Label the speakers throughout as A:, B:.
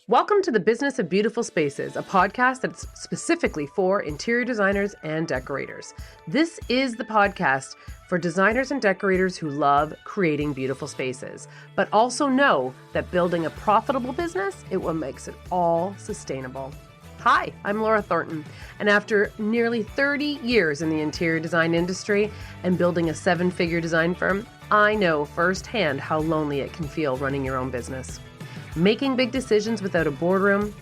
A: Welcome to the Business of Beautiful Spaces, a podcast that's specifically for interior designers and decorators. This is the podcast for designers and decorators who love creating beautiful spaces, but also know that building a profitable business, it what makes it all sustainable. Hi, I'm Laura Thornton, and after nearly 30 years in the interior design industry and building a seven-figure design firm, I know firsthand how lonely it can feel running your own business. Making big decisions without a boardroom,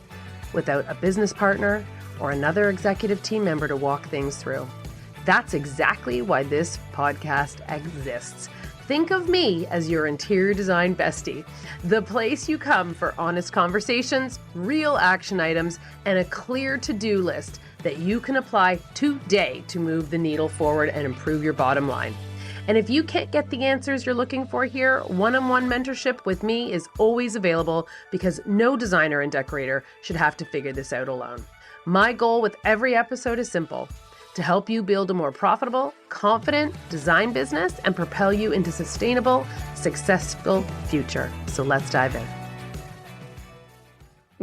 A: without a business partner, or another executive team member to walk things through. That's exactly why this podcast exists. Think of me as your interior design bestie, the place you come for honest conversations, real action items, and a clear to-do list that you can apply today to move the needle forward and improve your bottom line. And if you can't get the answers you're looking for here, one-on-one mentorship with me is always available because no designer and decorator should have to figure this out alone. My goal with every episode is simple: to help you build a more profitable, confident design business and propel you into sustainable, successful future. So let's dive in.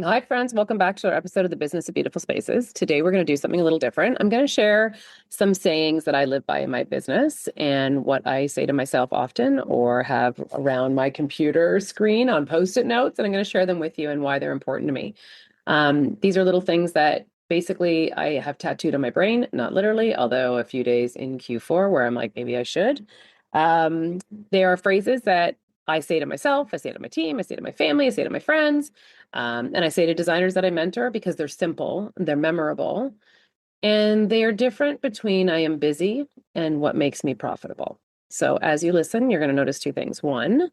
A: Hi, friends. Welcome back to our episode of the Business of Beautiful Spaces. Today, we're going to do something a little different. I'm going to share some sayings that I live by in my business and what I say to myself often or have around my computer screen on Post-it notes. And I'm going to share them with you and why they're important to me. These are little things that basically I have tattooed on my brain, not literally, although a few days in Q4 where I'm like, maybe I should. They are phrases that I say to myself, I say to my team, I say to my family, I say to my friends, and I say to designers that I mentor because they're simple, they're memorable, and they are different between I am busy and what makes me profitable. So as you listen, you're going to notice two things. One,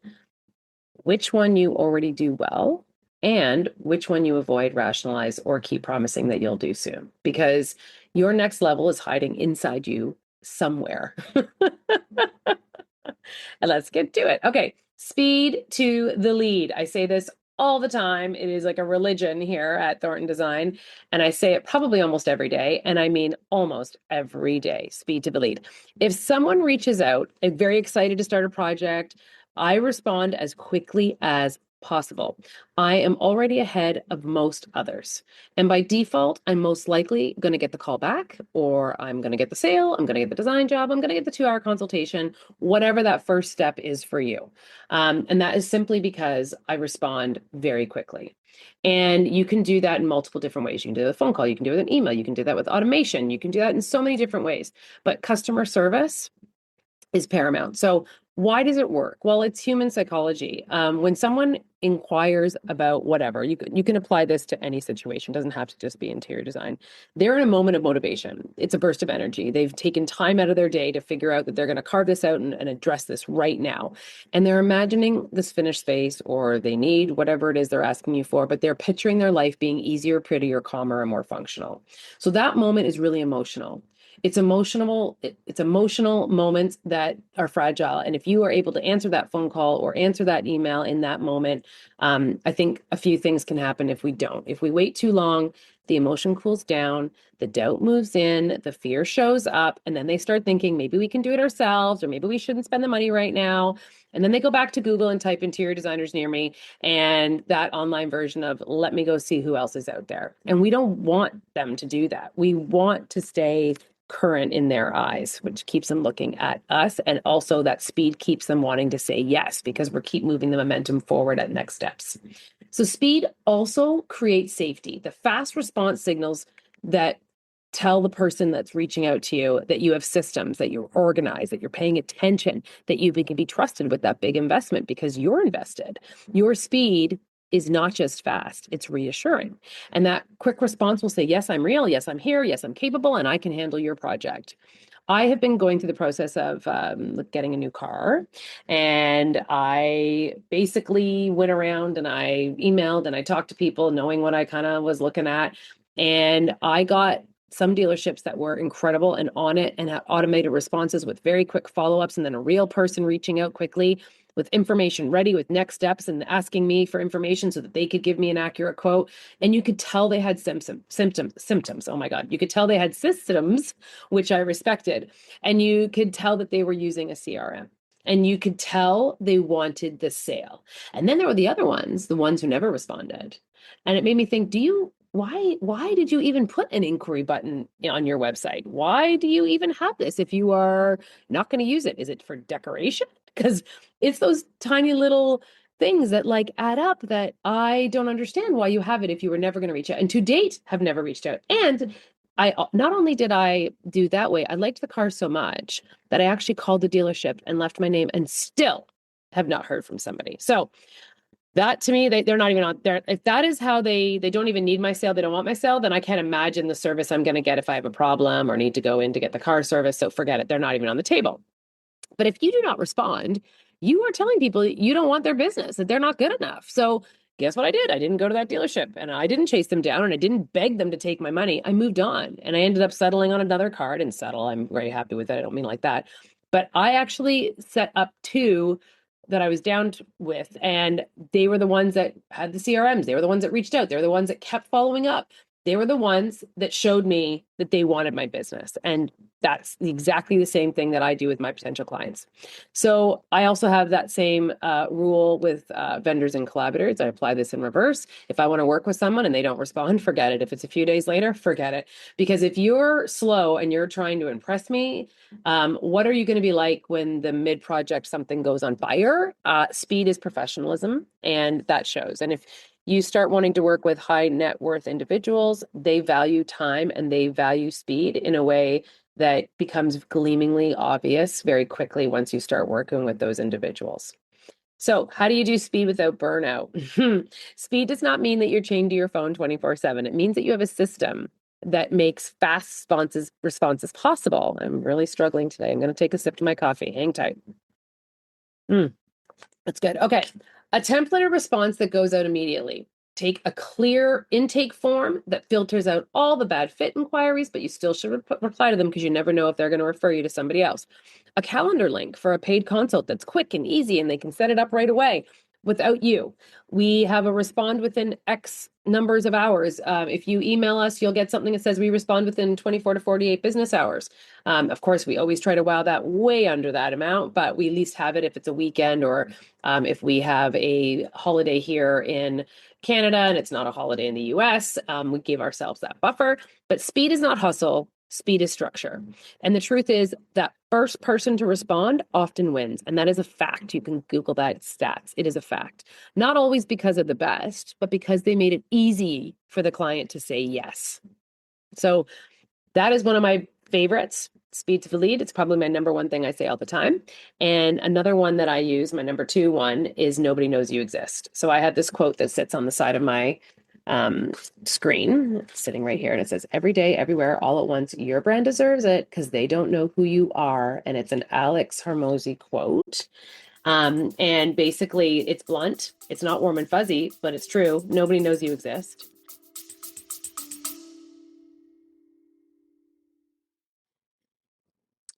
A: which one you already do well, and which one you avoid, rationalize, or keep promising that you'll do soon, because your next level is hiding inside you somewhere. And let's get to it. Okay. Speed to the lead. I say this all the time. It is like a religion here at Thornton Design. And I say it probably almost every day. And I mean almost every day. Speed to the lead. If someone reaches out, I'm very excited to start a project, I respond as quickly as possible. I am already ahead of most others. And by default, I'm most likely going to get the call back, or I'm going to get the sale, I'm going to get the design job, I'm going to get the 2-hour consultation, whatever that first step is for you. And that is simply because I respond very quickly. And you can do that in multiple different ways. You can do it with a phone call, you can do it with an email, you can do that with automation, you can do that in so many different ways. But customer service is paramount. So why does it work? Well, it's human psychology. When someone inquires about whatever, you can apply this to any situation. It doesn't have to just be interior design. They're in a moment of motivation. It's a burst of energy. They've taken time out of their day to figure out that they're going to carve this out and address this right now. And they're imagining this finished space, or they need whatever it is they're asking you for, but they're picturing their life being easier, prettier, calmer, and more functional. So that moment is really emotional. It's emotional moments that are fragile. And if you are able to answer that phone call or answer that email in that moment, I think a few things can happen if we don't. If we wait too long, the emotion cools down, the doubt moves in, the fear shows up, and then they start thinking, maybe we can do it ourselves, or maybe we shouldn't spend the money right now. And then they go back to Google and type interior designers near me, and that online version of, let me go see who else is out there. And we don't want them to do that. We want to stay current in their eyes, which keeps them looking at us. And also that speed keeps them wanting to say yes, because we're keep moving the momentum forward at next steps. So speed also creates safety. The fast response signals that tell the person that's reaching out to you that you have systems, that you're organized, that you're paying attention, that you can be trusted with that big investment because you're invested. Your speed is not just fast, it's reassuring. And that quick response will say, yes, I'm real, yes, I'm here, yes, I'm capable, and I can handle your project. I have been going through the process of getting a new car, and I basically went around and I emailed and I talked to people knowing what I kind of was looking at. And I got some dealerships that were incredible and on it and had automated responses with very quick follow-ups, and then a real person reaching out quickly with information ready, with next steps, and asking me for information so that they could give me an accurate quote. And you could tell they had symptoms. Oh my God. You could tell they had systems, which I respected. And you could tell that they were using a CRM. And you could tell they wanted the sale. And then there were the other ones, the ones who never responded. And it made me think, why did you even put an inquiry button on your website? Why do you even have this if you are not going to use it? Is it for decoration? Because it's those tiny little things that like add up that I don't understand why you have it if you were never going to reach out. And to date, have never reached out. And I not only did I do that way, I liked the car so much that I actually called the dealership and left my name and still have not heard from somebody. So that to me, they're not even on there. If that is how they don't even need my sale, they don't want my sale, then I can't imagine the service I'm going to get if I have a problem or need to go in to get the car service. So forget it. They're not even on the table. But if you do not respond, you are telling people you don't want their business, that they're not good enough. So guess what I did? I didn't go to that dealership and I didn't chase them down and I didn't beg them to take my money. I moved on and I ended up settling on another car. I didn't settle. I'm very happy with it. I don't mean like that. But I actually set up two that I was down with, and they were the ones that had the CRMs. They were the ones that reached out. They were the ones that kept following up. They were the ones that showed me that they wanted my business. And that's exactly the same thing that I do with my potential clients. So I also have that same rule with vendors and collaborators. I apply this in reverse. If I want to work with someone and they don't respond, forget it. If it's a few days later, forget it. Because if you're slow and you're trying to impress me, what are you going to be like when the mid-project something goes on fire? Speed is professionalism, and that shows. And if you start wanting to work with high net worth individuals, they value time and they value speed in a way that becomes gleamingly obvious very quickly once you start working with those individuals. So how do you do speed without burnout? Speed does not mean that you're chained to your phone 24/7. It means that you have a system that makes fast responses possible. I'm really struggling today. I'm going to take a sip to my coffee. Hang tight. That's good. Okay. A templated response that goes out immediately. Take a clear intake form that filters out all the bad fit inquiries, but you still should reply to them because you never know if they're going to refer you to somebody else. A calendar link for a paid consult that's quick and easy and they can set it up right away without you. We have a respond within X numbers of hours. If you email us, you'll get something that says we respond within 24 to 48 business hours. Of course, we always try to wow that way under that amount, but we at least have it if it's a weekend or if we have a holiday here in Canada and it's not a holiday in the US. We give ourselves that buffer. But speed is not hustle. Speed is structure. And the truth is that first person to respond often wins. And that is a fact. You can Google that stats. It is a fact. Not always because of the best, but because they made it easy for the client to say yes. So that is one of my favorites, speed to the lead. It's probably my number one thing I say all the time. And another one that I use, my number two one, is nobody knows you exist. So I have this quote that sits on the side of my screen sitting right here. And it says, every day, everywhere, all at once, your brand deserves it because they don't know who you are. And it's an Alex Hormozy quote. And basically it's blunt. It's not warm and fuzzy, but it's true. Nobody knows you exist.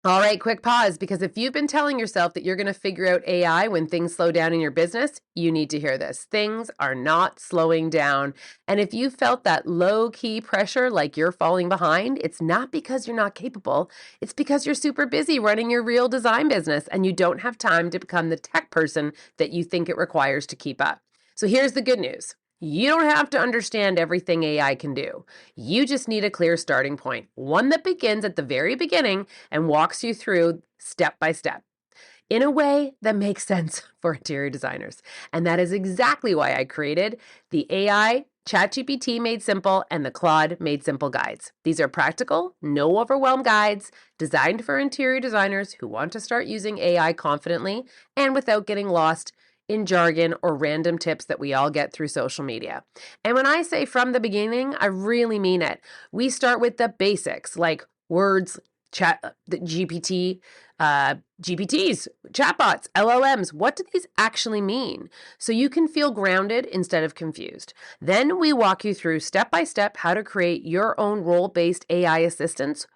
A: All right, quick pause, because if you've been telling yourself that you're going to figure out AI when things slow down in your business, you need to hear this. Things are not slowing down. And if you felt that low-key pressure like you're falling behind, it's not because you're not capable. It's because you're super busy running your real design business and you don't have time to become the tech person that you think it requires to keep up. So here's the good news. You don't have to understand everything AI can do. You just need a clear starting point, one that begins at the very beginning and walks you through step by step in a way that makes sense for interior designers. And that is exactly why I created the AI ChatGPT Made Simple and the Claude Made Simple guides. These are practical, no overwhelm guides designed for interior designers who want to start using AI confidently and without getting lost in jargon or random tips that we all get through social media. And when I say from the beginning, I really mean it. We start with the basics like words, chat, the GPT, GPTs, chatbots, LLMs. What do these actually mean? So you can feel grounded instead of confused. Then we walk you through step by step how to create your own role-based AI assistants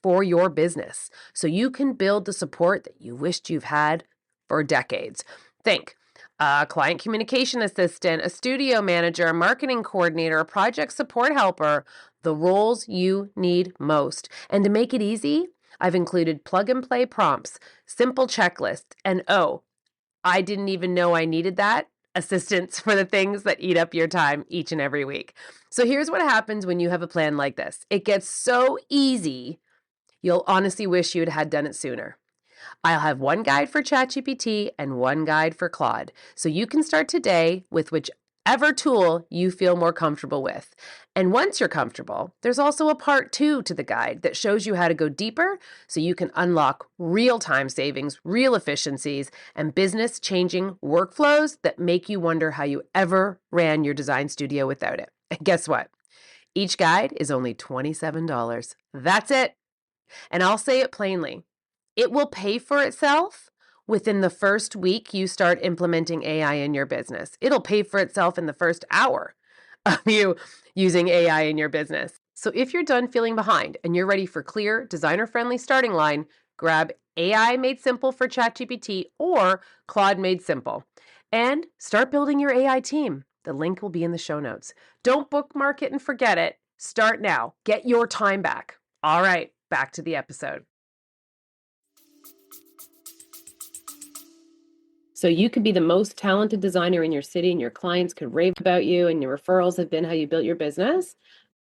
A: for your business so you can build the support that you wished you've had for decades. Think a client communication assistant, a studio manager, a marketing coordinator, a project support helper, the roles you need most. And to make it easy, I've included plug and play prompts, simple checklists, and oh, I didn't even know I needed that assistance for the things that eat up your time each and every week. So here's what happens when you have a plan like this. It gets so easy, you'll honestly wish you had done it sooner. I'll have one guide for ChatGPT and one guide for Claude. So you can start today with whichever tool you feel more comfortable with. And once you're comfortable, there's also a part 2 to the guide that shows you how to go deeper so you can unlock real time savings, real efficiencies, and business changing workflows that make you wonder how you ever ran your design studio without it. And guess what? Each guide is only $27. That's it. And I'll say it plainly, it will pay for itself within the first week you start implementing AI in your business. It'll pay for itself in the first hour of you using AI in your business. So if you're done feeling behind and you're ready for clear, designer-friendly starting line, grab AI Made Simple for ChatGPT or Claude Made Simple and start building your AI team. The link will be in the show notes. Don't bookmark it and forget it. Start now. Get your time back. All right, back to the episode. So you could be the most talented designer in your city and your clients could rave about you and your referrals have been how you built your business.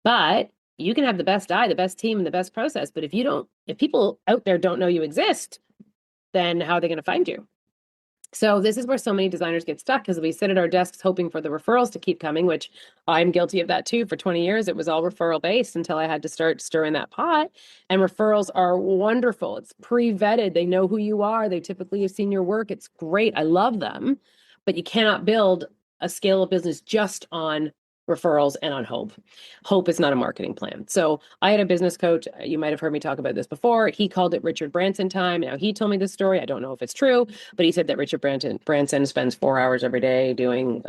A: But you can have the best eye, the best team, and the best process. But if people out there don't know you exist, then how are they going to find you? So this is where so many designers get stuck because we sit at our desks hoping for the referrals to keep coming, which I'm guilty of that too. For 20 years, it was all referral based until I had to start stirring that pot. And referrals are wonderful. It's pre-vetted. They know who you are. They typically have seen your work. It's great. I love them. But you cannot build a scalable business just on referrals and on hope. Hope is not a marketing plan. So I had a business coach. You might have heard me talk about this before. He called it Richard Branson time. Now he told me this story. I don't know if it's true, but he said that Richard Branson spends 4 hours every day doing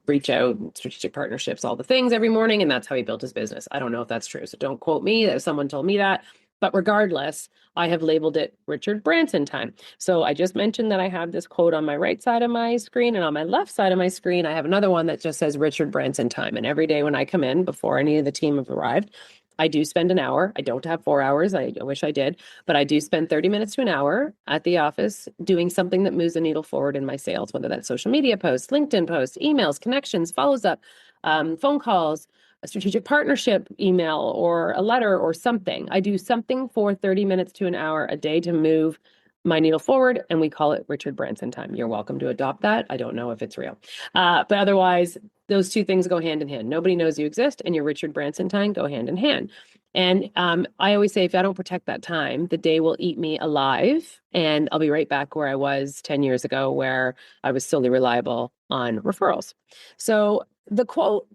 A: reach out, strategic partnerships, all the things every morning. And that's how he built his business. I don't know if that's true. So don't quote me that someone told me that. But regardless, I have labeled it Richard Branson time. So I just mentioned that I have this quote on my right side of my screen, and on my left side of my screen, I have another one that just says Richard Branson time. And every day when I come in, before any of the team have arrived, I do spend an hour. I don't have 4 hours. I wish I did, but I do spend 30 minutes to an hour at the office doing something that moves the needle forward in my sales, whether that's social media posts, LinkedIn posts, emails, connections, follows up, phone calls, a strategic partnership email or a letter or something. I do something for 30 minutes to an hour a day to move my needle forward, and we call it Richard Branson time. You're welcome to adopt that. I don't know if it's real. But otherwise, those two things go hand in hand. Nobody knows you exist, and your Richard Branson time go hand in hand. And I always say, if I don't protect that time, the day will eat me alive, and I'll be right back where I was 10 years ago, where I was solely reliable on referrals. So the quote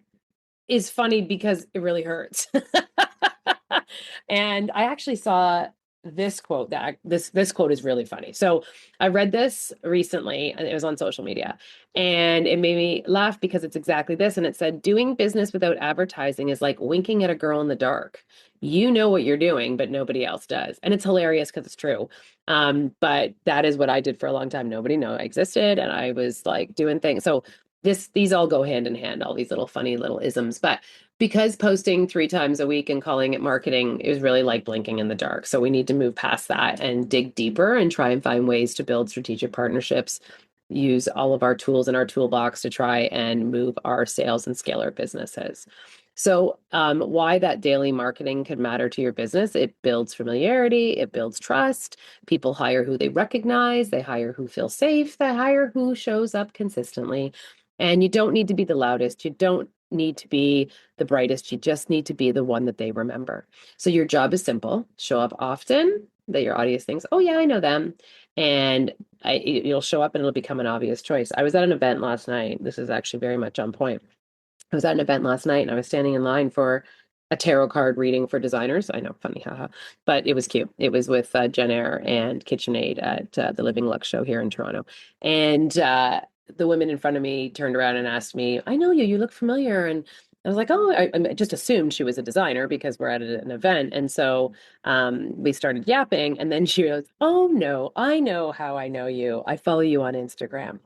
A: is funny because it really hurts. And I actually saw this quote that this quote is really funny. So I read this recently and it was on social media and it made me laugh because it's exactly this. And it said, doing business without advertising is like winking at a girl in the dark. You know what you're doing, but nobody else does. And it's hilarious because it's true. But that is what I did for a long time. Nobody knew I existed. And I was like doing things. So these all go hand in hand, all these little funny little isms. But because posting 3 times a week and calling it marketing is really like blinking in the dark. So we need to move past that and dig deeper and try and find ways to build strategic partnerships, use all of our tools in our toolbox to try and move our sales and scale our businesses. So why that daily marketing could matter to your business, it builds familiarity, it builds trust. People hire who they recognize, they hire who feel safe, they hire who shows up consistently. And you don't need to be the loudest. You don't need to be the brightest. You just need to be the one that they remember. So your job is simple. Show up often that your audience thinks, oh yeah, I know them. And you'll show up and it'll become an obvious choice. I was at an event last night. This is actually very much on point. I was at an event last night and I was standing in line for a tarot card reading for designers. I know, funny, haha, but it was cute. It was with Jen Eyre and KitchenAid at the Living Lux show here in Toronto. And the women in front of me turned around and asked me, I know you look familiar. And I was like, oh, I just assumed she was a designer because we're at an event. And so we started yapping. And then she goes, oh, no, I know how I know you. I follow you on Instagram.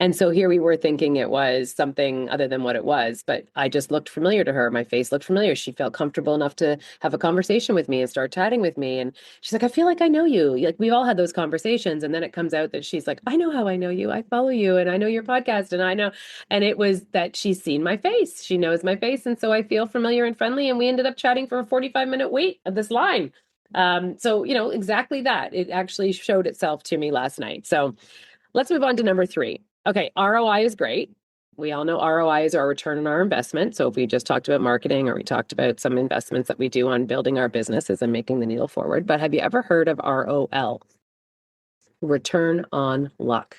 A: And so here we were thinking it was something other than what it was, but I just looked familiar to her. My face looked familiar. She felt comfortable enough to have a conversation with me and start chatting with me. And she's like, I feel like I know you. Like we've all had those conversations. And then it comes out that she's like, I know how I know you. I follow you and I know your podcast and I know. And it was that she's seen my face. She knows my face. And so I feel familiar and friendly. And we ended up chatting for a 45-minute wait of this line. So, exactly that. It actually showed itself to me last night. So let's move on to number 3. Okay, ROI is great. We all know ROI is our return on our investment. So if we just talked about marketing or we talked about some investments that we do on building our businesses and making the needle forward, but have you ever heard of ROL? Return on luck.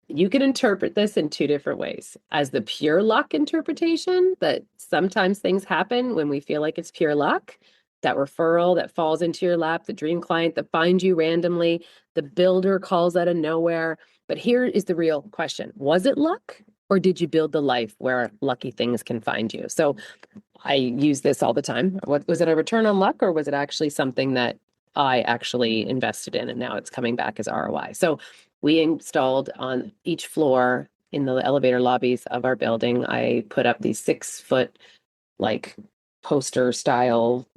A: You can interpret this in 2 different ways. As the pure luck interpretation, that sometimes things happen when we feel like it's pure luck, that referral that falls into your lap, the dream client that finds you randomly, the builder calls out of nowhere. But here is the real question. Was it luck or did you build the life where lucky things can find you? So I use this all the time. What was it, a return on luck or was it actually something that I actually invested in and now it's coming back as ROI? So we installed on each floor in the elevator lobbies of our building, I put up these 6-foot like poster style.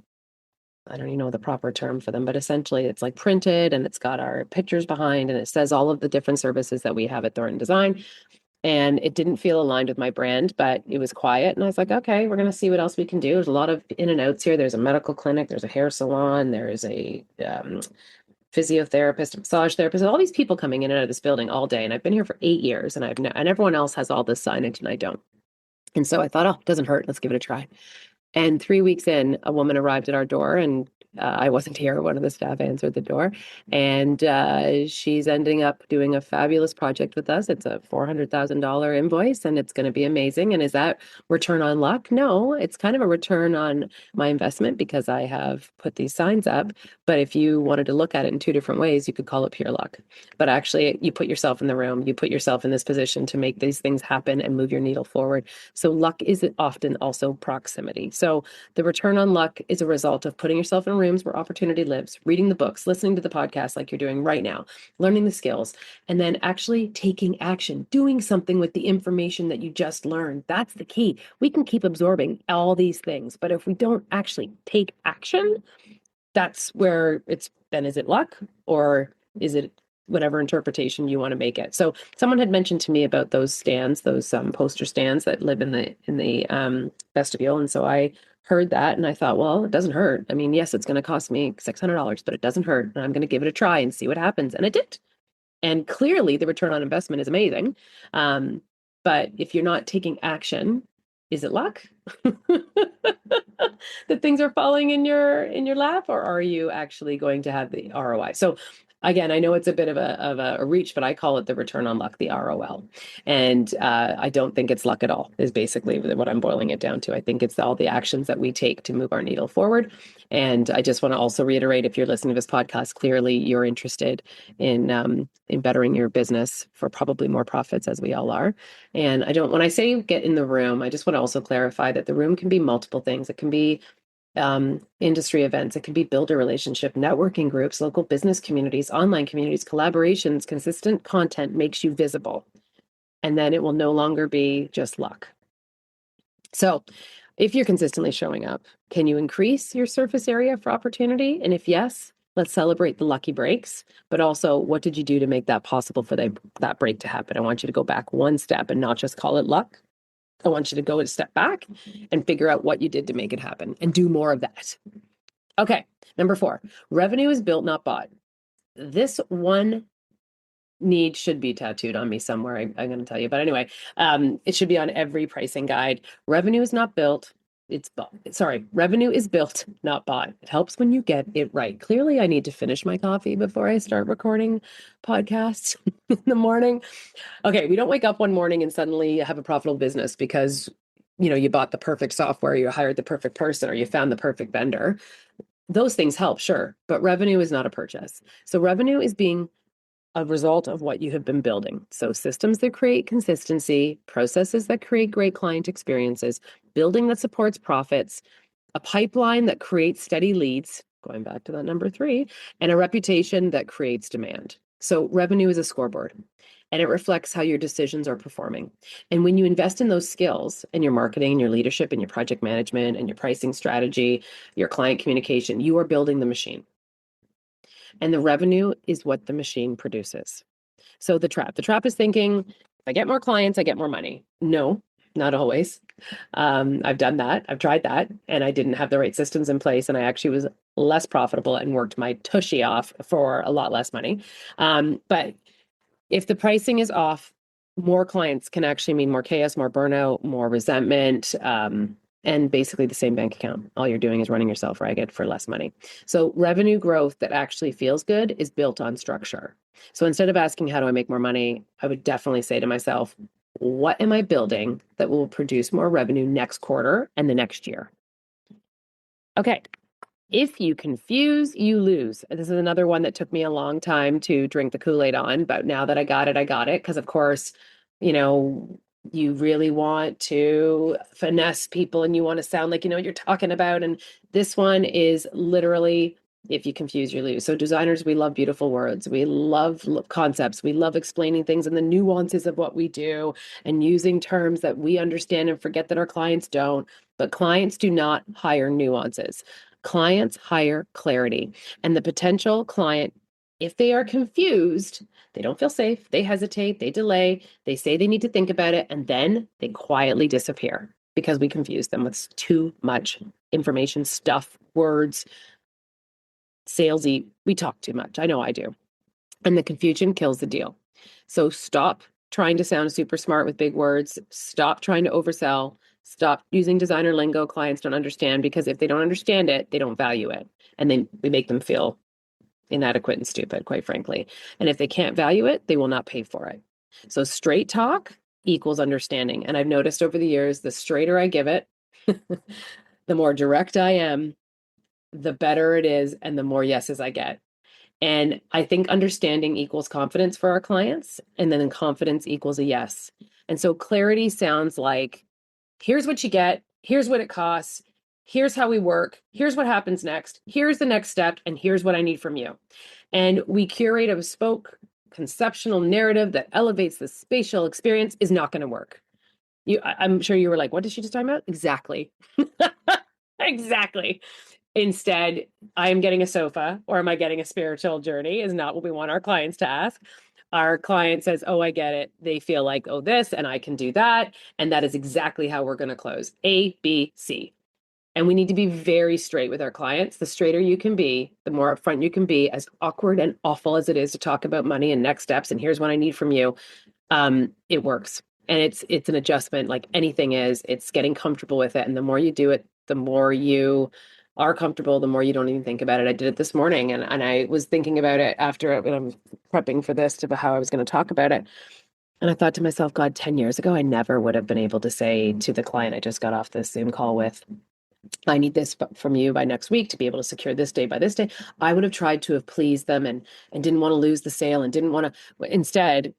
A: I don't even know the proper term for them, but essentially it's like printed and it's got our pictures behind and it says all of the different services that we have at Thornton Design. And it didn't feel aligned with my brand, but it was quiet. And I was like, okay, we're going to see what else we can do. There's a lot of in and outs here. There's a medical clinic, there's a hair salon, there's a physiotherapist, a massage therapist, all these people coming in and out of this building all day. And I've been here for 8 years and and everyone else has all this signage and I don't. And so I thought, oh, it doesn't hurt. Let's give it a try. And 3 weeks in, a woman arrived at our door and I wasn't here. One of the staff answered the door and she's ending up doing a fabulous project with us. It's a $400,000 invoice and it's going to be amazing. And is that return on luck? No, it's kind of a return on my investment because I have put these signs up. But if you wanted to look at it in 2 different ways, you could call it pure luck. But actually, you put yourself in the room, you put yourself in this position to make these things happen and move your needle forward. So luck is often also proximity. So the return on luck is a result of putting yourself in rooms where opportunity lives, reading the books, listening to the podcast like you're doing right now, learning the skills, and then actually taking action, doing something with the information that you just learned. That's the key. We can keep absorbing all these things, but if we don't actually take action, that's where it's then is it luck or is it whatever interpretation you want to make it. So someone had mentioned to me about those stands, those poster stands that live in the vestibule. And so I heard that and I thought, well, it doesn't hurt. I mean, yes, it's going to cost me $600, but it doesn't hurt. And I'm going to give it a try and see what happens. And it did. And clearly the return on investment is amazing. But if you're not taking action, is it luck that things are falling in your lap, or are you actually going to have the ROI? So again, I know it's a bit of a reach, but I call it the return on luck, the ROL. And I don't think it's luck at all, is basically what I'm boiling it down to. I think it's all the actions that we take to move our needle forward. And I just want to also reiterate, if you're listening to this podcast, clearly you're interested in bettering your business for probably more profits, as we all are. And when I say get in the room, I just want to also clarify that the room can be multiple things. It can be industry events. It can be builder relationship, networking groups, local business communities, online communities, collaborations. Consistent content makes you visible. And then it will no longer be just luck. So if you're consistently showing up, can you increase your surface area for opportunity? And if yes, let's celebrate the lucky breaks, but also what did you do to make that possible for that break to happen? I want you to go back one step and not just call it luck. I want you to go a step back and figure out what you did to make it happen and do more of that. Okay, number 4, revenue is built, not bought. This one need should be tattooed on me somewhere. I'm going to tell you, but anyway, it should be on every pricing guide. Revenue is not built. Revenue is built, not bought. It helps when you get it right. Clearly, I need to finish my coffee before I start recording podcasts in the morning. Okay, we don't wake up one morning and suddenly have a profitable business because, you bought the perfect software, you hired the perfect person, or you found the perfect vendor. Those things help, sure, but revenue is not a purchase. So revenue is being a result of what you have been building. So systems that create consistency, processes that create great client experiences, building that supports profits, a pipeline that creates steady leads, going back to that number 3, and a reputation that creates demand. So revenue is a scoreboard. and it reflects how your decisions are performing. And when you invest in those skills in your marketing, your leadership, and your project management, and your pricing strategy, your client communication, you are building the machine. And the revenue is what the machine produces. So the trap is thinking, if I get more clients, I get more money. No, not always. I've done that. I've tried that, and I didn't have the right systems in place, and I actually was less profitable and worked my tushy off for a lot less money. But if the pricing is off, more clients can actually mean more chaos, more burnout, more resentment, and basically the same bank account. All you're doing is running yourself ragged for less money. So revenue growth that actually feels good is built on structure. So instead of asking, how do I make more money? I would definitely say to myself, what am I building that will produce more revenue next quarter and the next year? Okay. If you confuse, you lose. This is another one that took me a long time to drink the Kool-Aid on, but now that I got it, I got it. Because of course, you know, you really want to finesse people and you want to sound like you know what you're talking about. And this one is literally, if you confuse, you lose. So designers, we love beautiful words. We love concepts. We love explaining things and the nuances of what we do and using terms that we understand and forget that our clients don't. But clients do not hire nuances. Clients hire clarity. And the potential client, if they are confused, they don't feel safe, they hesitate, they delay, they say they need to think about it, and then they quietly disappear because we confuse them with too much information, stuff, words, salesy. We talk too much. I know I do. And the confusion kills the deal. So stop trying to sound super smart with big words. Stop trying to oversell. Stop using designer lingo clients don't understand, because if they don't understand it, they don't value it. And then we make them feel inadequate and stupid, quite frankly. And if they can't value it, they will not pay for it. So straight talk equals understanding. And I've noticed over the years, the straighter I give it, the more direct I am, the better it is, and the more yeses I get. And I think understanding equals confidence for our clients, and then confidence equals a yes. And so clarity sounds like, here's what you get, here's what it costs, here's how we work, here's what happens next, here's the next step, and here's what I need from you. And we curate a bespoke conceptual narrative that elevates the spatial experience is not going to work. I'm sure you were like, what did she just talk about? Exactly. Exactly. Instead, I'm getting a sofa, or am I getting a spiritual journey is not what we want our clients to ask. Our client says, oh, I get it. They feel like, oh, this, and I can do that. And that is exactly how we're going to close. A, B, C. And we need to be very straight with our clients. The straighter you can be, the more upfront you can be, as awkward and awful as it is to talk about money and next steps. And here's what I need from you. It works. And it's an adjustment like anything is. It's getting comfortable with it. And the more you do it, the more you are comfortable, the more you don't even think about it. I did it this morning, and I was thinking about it after when I'm prepping for this to how I was going to talk about it. And I thought to myself, God, 10 years ago, I never would have been able to say to the client I just got off this Zoom call with, I need this from you by next week to be able to secure this day by this day. I would have tried to have pleased them and didn't want to lose the sale and didn't want to, instead,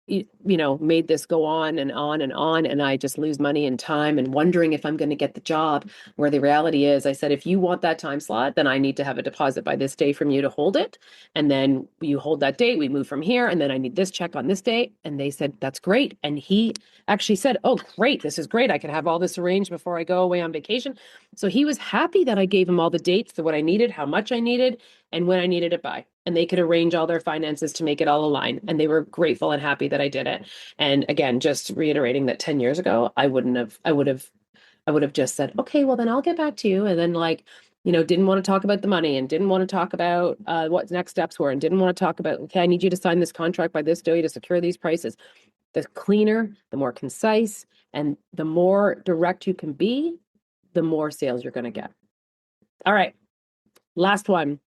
A: made this go on and on and on. And I just lose money and time and wondering if I'm going to get the job, where the reality is, I said, if you want that time slot, then I need to have a deposit by this day from you to hold it. And then you hold that date, we move from here. And then I need this check on this date. And they said, that's great. And he actually said, oh, great. This is great. I can have all this arranged before I go away on vacation. So he was happy that I gave him all the dates, to what I needed, how much I needed, and when I needed it by. And they could arrange all their finances to make it all align. And they were grateful and happy that I did it. And again, just reiterating that 10 years ago, I would have just said, okay, well then I'll get back to you. And then didn't want to talk about the money and didn't want to talk about what next steps were and didn't want to talk about, okay, I need you to sign this contract by this day to secure these prices. The cleaner, the more concise, and the more direct you can be, the more sales you're going to get. All right. Last one.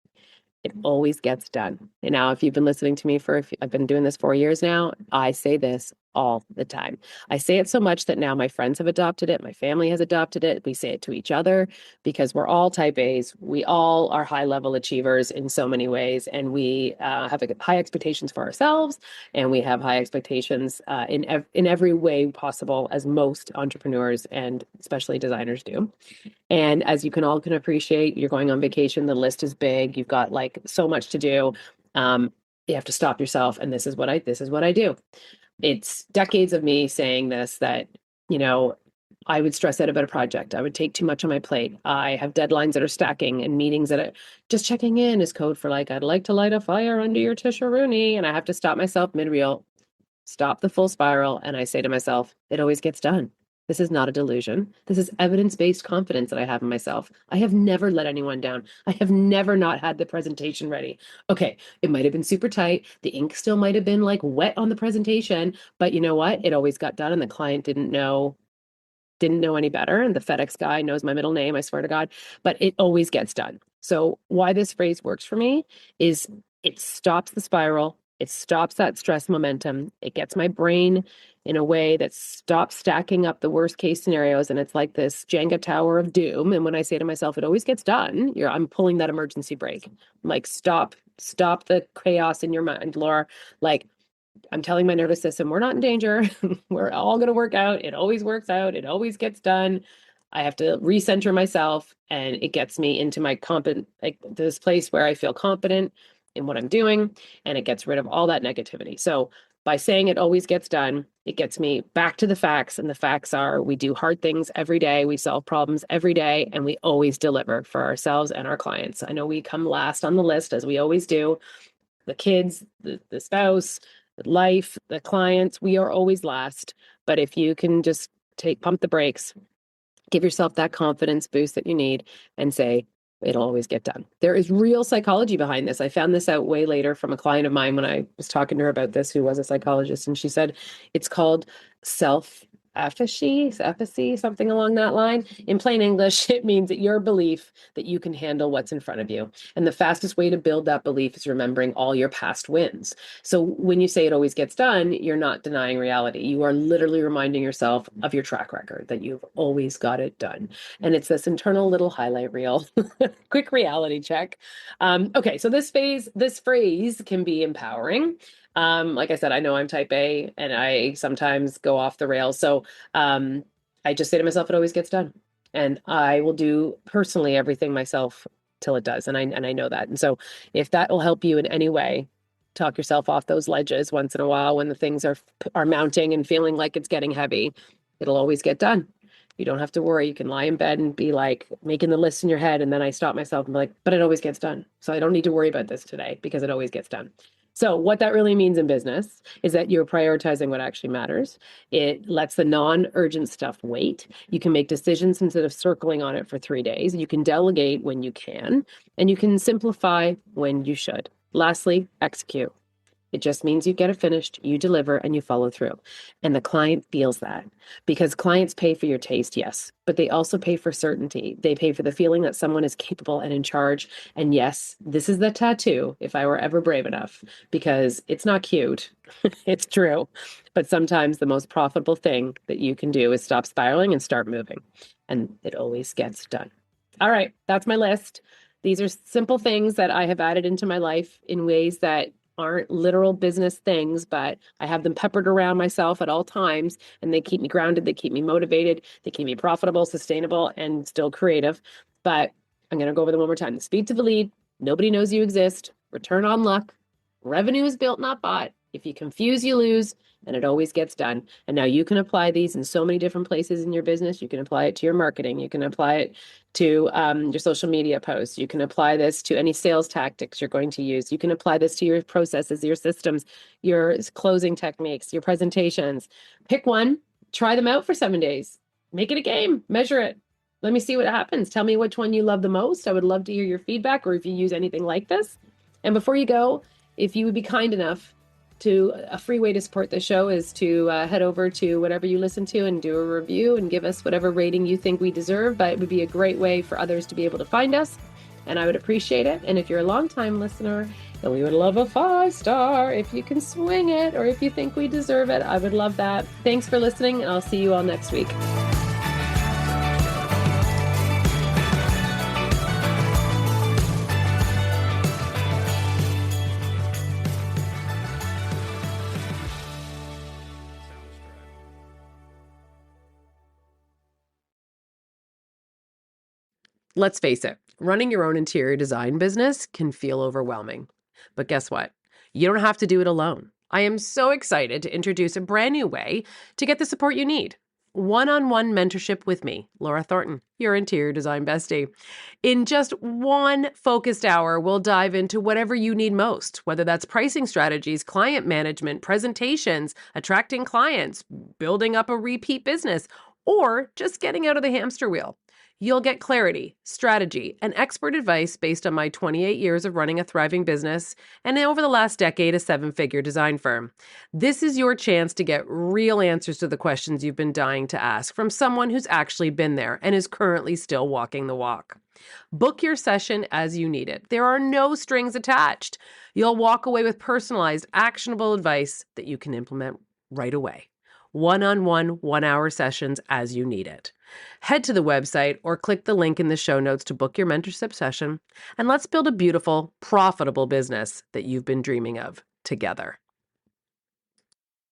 A: It always gets done. And now, if you've been listening to me I've been doing this 4 years now, I say this all the time. I say it so much that now my friends have adopted it. My family has adopted it. We say it to each other because we're all type A's. We all are high level achievers in so many ways. And we have high expectations for ourselves. And we have high expectations in every way possible, as most entrepreneurs and especially designers do. And as you can appreciate, you're going on vacation. The list is big. You've got like so much to do. You have to stop yourself. And this is what I do. It's decades of me saying this, that, you know, I would stress out about a project. I would take too much on my plate. I have deadlines that are stacking and meetings that are just checking in is code for like, I'd like to light a fire under your tisharoonie. And I have to stop myself mid-reel, stop the full spiral. And I say to myself, it always gets done. This is not a delusion. This is evidence-based confidence that I have in myself. I have never let anyone down. I have never not had the presentation ready. Okay, it might have been super tight. The ink still might have been like wet on the presentation, but you know what? It always got done and the client didn't know any better. And the FedEx guy knows my middle name, I swear to God, but it always gets done. So why this phrase works for me is it stops the spiral. It stops that stress momentum. It gets my brain in a way that stops stacking up the worst case scenarios. And it's like this Jenga tower of doom. And when I say to myself, it always gets done, I'm pulling that emergency brake. I'm like, stop the chaos in your mind, Laura. Like, I'm telling my nervous system, we're not in danger. We're all going to work out. It always works out. It always gets done. I have to recenter myself, and it gets me into my competent, like this place where I feel confident in what I'm doing, and it gets rid of all that negativity. So by saying it always gets done, it gets me back to the facts. And the facts are we do hard things every day. We solve problems every day, and we always deliver for ourselves and our clients. I know we come last on the list, as we always do. The kids, the spouse, life, the clients, we are always last. But if you can just pump the brakes, give yourself that confidence boost that you need, and say, it'll always get done. There is real psychology behind this. I found this out way later from a client of mine when I was talking to her about this, who was a psychologist. And she said it's called self efficacy, something along that line. In plain English, it means that your belief that you can handle what's in front of you. And the fastest way to build that belief is remembering all your past wins. So when you say it always gets done, you're not denying reality. You are literally reminding yourself of your track record, that you've always got it done. And it's this internal little highlight reel, quick reality check. Okay, so this phrase can be empowering. Like I said, I know I'm type A and I sometimes go off the rails. So I just say to myself, it always gets done. And I will do personally everything myself till it does. And I know that. And so if that will help you in any way, talk yourself off those ledges once in a while when the things are mounting and feeling like it's getting heavy, it'll always get done. You don't have to worry. You can lie in bed and be like making the list in your head. And then I stop myself and be like, but it always gets done. So I don't need to worry about this today because it always gets done. So what that really means in business is that you're prioritizing what actually matters. It lets the non-urgent stuff wait. You can make decisions instead of circling on it for 3 days. You can delegate when you can, and you can simplify when you should. Lastly, execute. It just means you get it finished, you deliver, and you follow through. And the client feels that because clients pay for your taste, yes, but they also pay for certainty. They pay for the feeling that someone is capable and in charge. And yes, this is the tattoo, if I were ever brave enough, because it's not cute. It's true. But sometimes the most profitable thing that you can do is stop spiraling and start moving. And it always gets done. All right, that's my list. These are simple things that I have added into my life in ways that aren't literal business things, but I have them peppered around myself at all times, and they keep me grounded, they keep me motivated, they keep me profitable, sustainable, and still creative. But I'm going to go over them one more time. The speed to the lead, nobody knows you exist, return on luck, revenue is built, not bought. If you confuse, you lose, and it always gets done. And now you can apply these in so many different places in your business. You can apply it to your marketing. You can apply it to your social media posts. You can apply this to any sales tactics you're going to use. You can apply this to your processes, your systems, your closing techniques, your presentations. Pick one, try them out for 7 days. Make it a game, measure it. Let me see what happens. Tell me which one you love the most. I would love to hear your feedback, or if you use anything like this. And before you go, if you would be kind enough to, a free way to support the show is to head over to whatever you listen to and do a review and give us whatever rating you think we deserve. But it would be a great way for others to be able to find us, and I would appreciate it. And if you're a long-time listener, then we would love a 5-star if you can swing it, or if you think we deserve it. I would love that. Thanks for listening, and I'll see you all next week. Let's face it, running your own interior design business can feel overwhelming. But guess what? You don't have to do it alone. I am so excited to introduce a brand new way to get the support you need. One-on-one mentorship with me, Laura Thornton, your interior design bestie. In just one focused hour, we'll dive into whatever you need most, whether that's pricing strategies, client management, presentations, attracting clients, building up a repeat business, or just getting out of the hamster wheel. You'll get clarity, strategy, and expert advice based on my 28 years of running a thriving business and over the last decade, a seven-figure design firm. This is your chance to get real answers to the questions you've been dying to ask from someone who's actually been there and is currently still walking the walk. Book your session as you need it. There are no strings attached. You'll walk away with personalized, actionable advice that you can implement right away. One-on-one, 1-hour sessions as you need it. Head to the website or click the link in the show notes to book your mentorship session, and let's build a beautiful, profitable business that you've been dreaming of together.